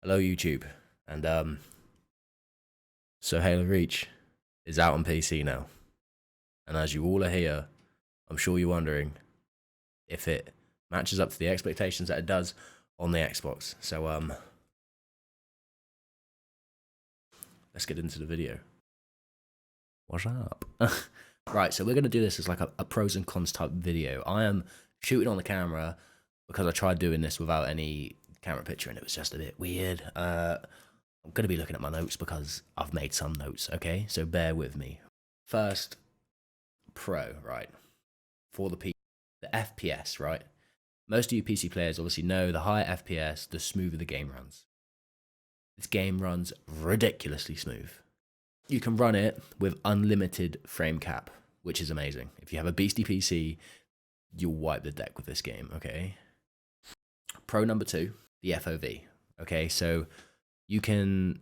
Hello YouTube, and so Halo Reach is out on PC now, and as you all are here, I'm sure you're wondering if it matches up to the expectations that it does on the Xbox. So let's get into the video. What's up? Right, so we're gonna do this as like a pros and cons type video. I am shooting on the camera because I tried doing this without any camera picture and it was just a bit weird. I'm going to be looking at my notes because I've made some notes, okay? So bear with me. First, pro, right? For the FPS, right? Most of you PC players obviously know the higher FPS, the smoother the game runs. This game runs ridiculously smooth. You can run it with unlimited frame cap, which is amazing. If you have a beastie PC, you'll wipe the deck with this game, okay? Pro number 2, the FOV. Okay, so you can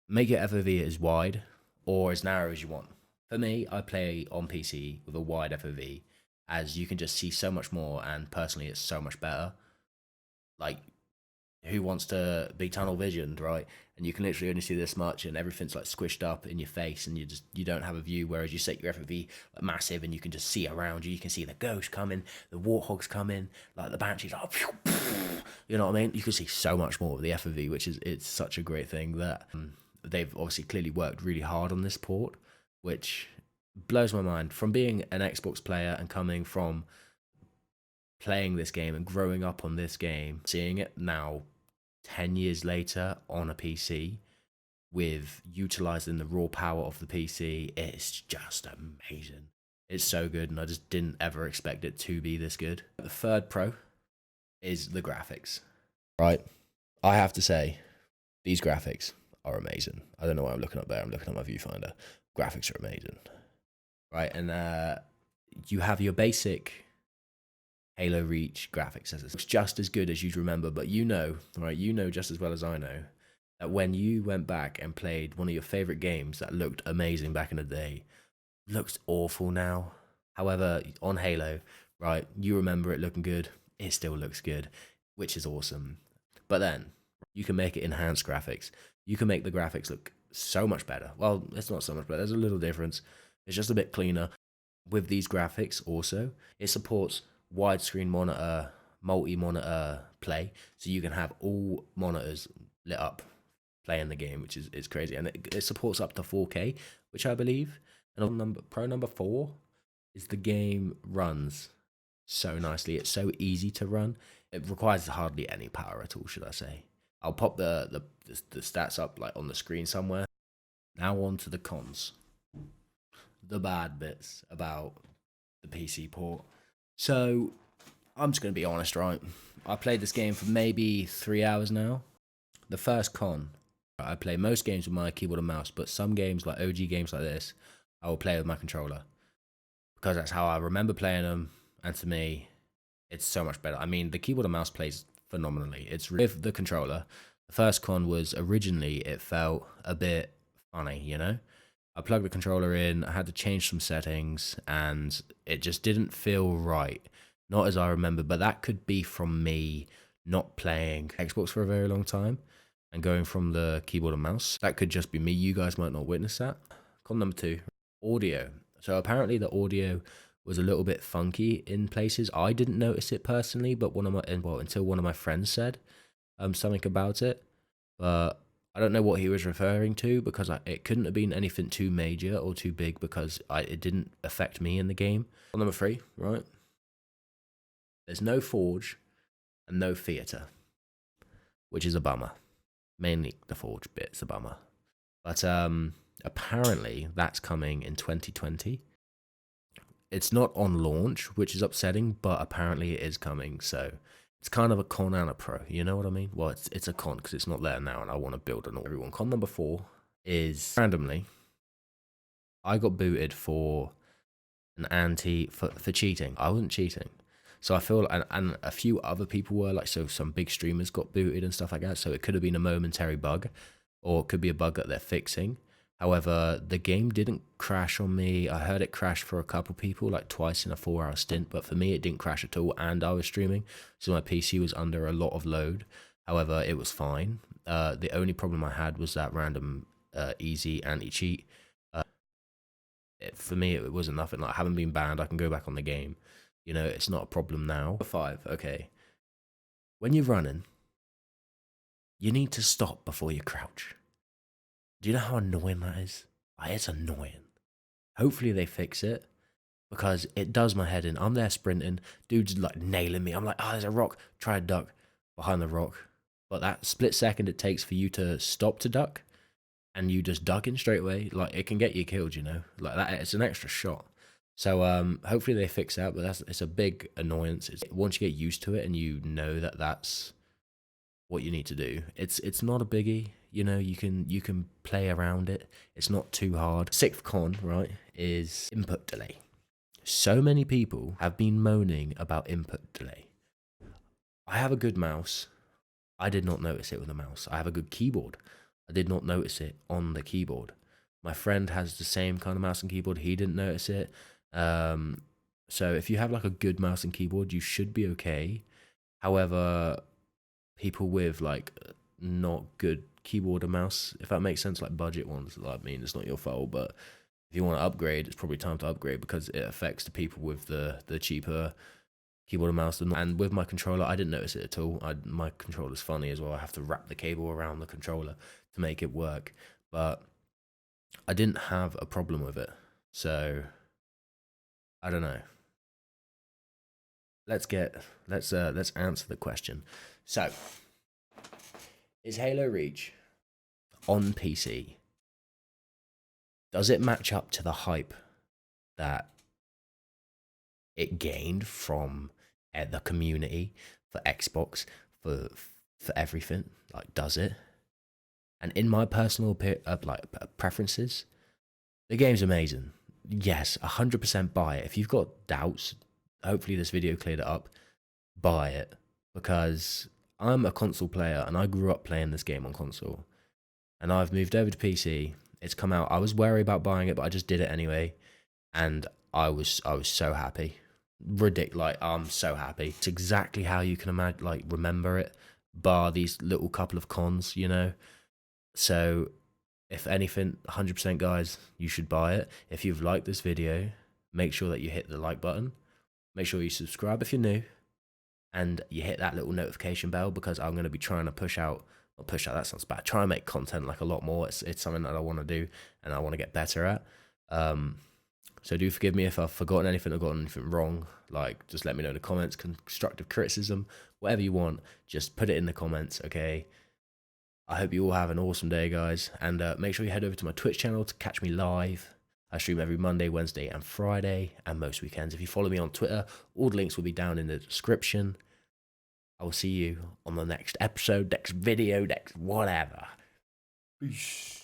make your FOV as wide or as narrow as you want. For me, I play on PC with a wide FOV as you can just see so much more, and personally it's so much better. Like, who wants to be tunnel visioned, right? And you can literally only see this much and everything's like squished up in your face and you don't have a view, whereas you set your FOV like massive and you can just see around you. You can see the ghost coming, the warthogs coming, like the banshees, like, you know what I mean? You can see so much more with the FOV, which is, it's such a great thing that they've obviously clearly worked really hard on this port, which blows my mind. From being an Xbox player and coming from playing this game and growing up on this game, seeing it now 10 years later on a PC with utilizing the raw power of the PC, it's just amazing. It's so good, and I just didn't ever expect it to be this good. The third pro is the graphics. Right, I have to say, these graphics are amazing. I don't know why I'm looking up there. I'm looking at my viewfinder. Graphics are amazing. Right, and you have your basic Halo Reach graphics. It's just as good as you'd remember, but you know, right, you know just as well as I know that when you went back and played one of your favorite games that looked amazing back in the day, looks awful now. However, on Halo, right, you remember it looking good, it still looks good, which is awesome. But then you can make it enhanced graphics. You can make the graphics look so much better. Well, it's not so much better. There's a little difference. It's just a bit cleaner. With these graphics also, it supports widescreen monitor, multi-monitor play, so you can have all monitors lit up playing the game, which is crazy. And it supports up to 4K, which I believe. And on pro number 4 is the game runs so nicely. It's so easy to run. It requires hardly any power at all, should I say. I'll pop the stats up like on the screen somewhere. Now on to the cons. The bad bits about the PC port. So I'm just going to be honest, right? I played this game for maybe 3 hours now. The first con, I play most games with my keyboard and mouse, but some games, like OG games like this, I will play with my controller because that's how I remember playing them, and to me, it's so much better. I mean, the keyboard and mouse plays phenomenally. It's with the controller. The first con was originally it felt a bit funny, you know? I plugged the controller in, I had to change some settings, and it just didn't feel right. Not as I remember, but that could be from me not playing Xbox for a very long time and going from the keyboard and mouse. That could just be me. You guys might not witness that. Con number 2, audio. So apparently the audio was a little bit funky in places. I didn't notice it personally, but until one of my friends said something about it. But I don't know what he was referring to because it couldn't have been anything too major or too big because it didn't affect me in the game. Number 3, right? There's no Forge and no Theatre, which is a bummer. Mainly the Forge bit's a bummer. But apparently that's coming in 2020. It's not on launch, which is upsetting, but apparently it is coming, so it's kind of a con and a pro, you know what I mean? Well, it's a con because it's not there now and I want to build on everyone. Con number 4 is, randomly, I got booted for for cheating. I wasn't cheating. So I feel, and a few other people were, like, so some big streamers got booted and stuff like that, so it could have been a momentary bug, or it could be a bug that they're fixing. However, the game didn't crash on me. I heard it crash for a couple people, like twice in a 4-hour stint, but for me it didn't crash at all, and I was streaming, so my PC was under a lot of load. However, it was fine. The only problem I had was that random easy anti-cheat. For me, it wasn't nothing. Like, I haven't been banned. I can go back on the game. You know, it's not a problem now. 5, okay. When you're running, you need to stop before you crouch. Do you know how annoying that is? Like, it's annoying. Hopefully they fix it, because it does my head in. I'm there sprinting, dude's like nailing me. I'm like, oh, there's a rock. Try to duck behind the rock. But that split second it takes for you to stop to duck, and you just duck in straight away, like, it can get you killed, you know? Like that, it's an extra shot. So hopefully they fix that, but it's a big annoyance. Once you get used to it and you know that that's what you need to do, it's not a biggie. You know, you can play around it. It's not too hard. Sixth con, right, is input delay. So many people have been moaning about input delay. I have a good mouse. I did not notice it with a mouse. I have a good keyboard. I did not notice it on the keyboard. My friend has the same kind of mouse and keyboard. He didn't notice it. So if you have like a good mouse and keyboard, you should be okay. However, people with like not good keyboard and mouse, if that makes sense, like budget ones, like, I mean, it's not your fault, but if you want to upgrade, it's probably time to upgrade, because it affects the people with the cheaper keyboard and mouse. And with my controller, I didn't notice it at all. My controller's funny as well. I have to wrap the cable around the controller to make it work, but I didn't have a problem with it. So I don't know. Let's answer the question. So, is Halo Reach on PC? Does it match up to the hype that it gained from the community for Xbox, for everything? Like, does it? And in my personal preferences, the game's amazing. Yes, 100% buy it. If you've got doubts, hopefully this video cleared it up. Buy it, because I'm a console player and I grew up playing this game on console, and I've moved over to PC. It's come out. I was wary about buying it, but I just did it anyway, and I was so happy. Ridiculous. Like, I'm so happy. It's exactly how you can imagine, like, remember it, bar these little couple of cons, you know. So if anything, 100% guys, you should buy it. If you've liked this video, make sure that you hit the like button. Make sure you subscribe if you're new, and you hit that little notification bell, because I'm going to be trying to push out, that sounds bad, try and make content like a lot more. It's something that I want to do and I want to get better at. So do forgive me if I've forgotten anything or gotten anything wrong. Like, just let me know in the comments. Constructive criticism, whatever you want, just put it in the comments, okay? I hope you all have an awesome day, guys, and make sure you head over to my Twitch channel to catch me live. I stream every Monday, Wednesday, and Friday, and most weekends. If you follow me on Twitter, all the links will be down in the description. I will see you on the next episode, next video, next whatever. Peace.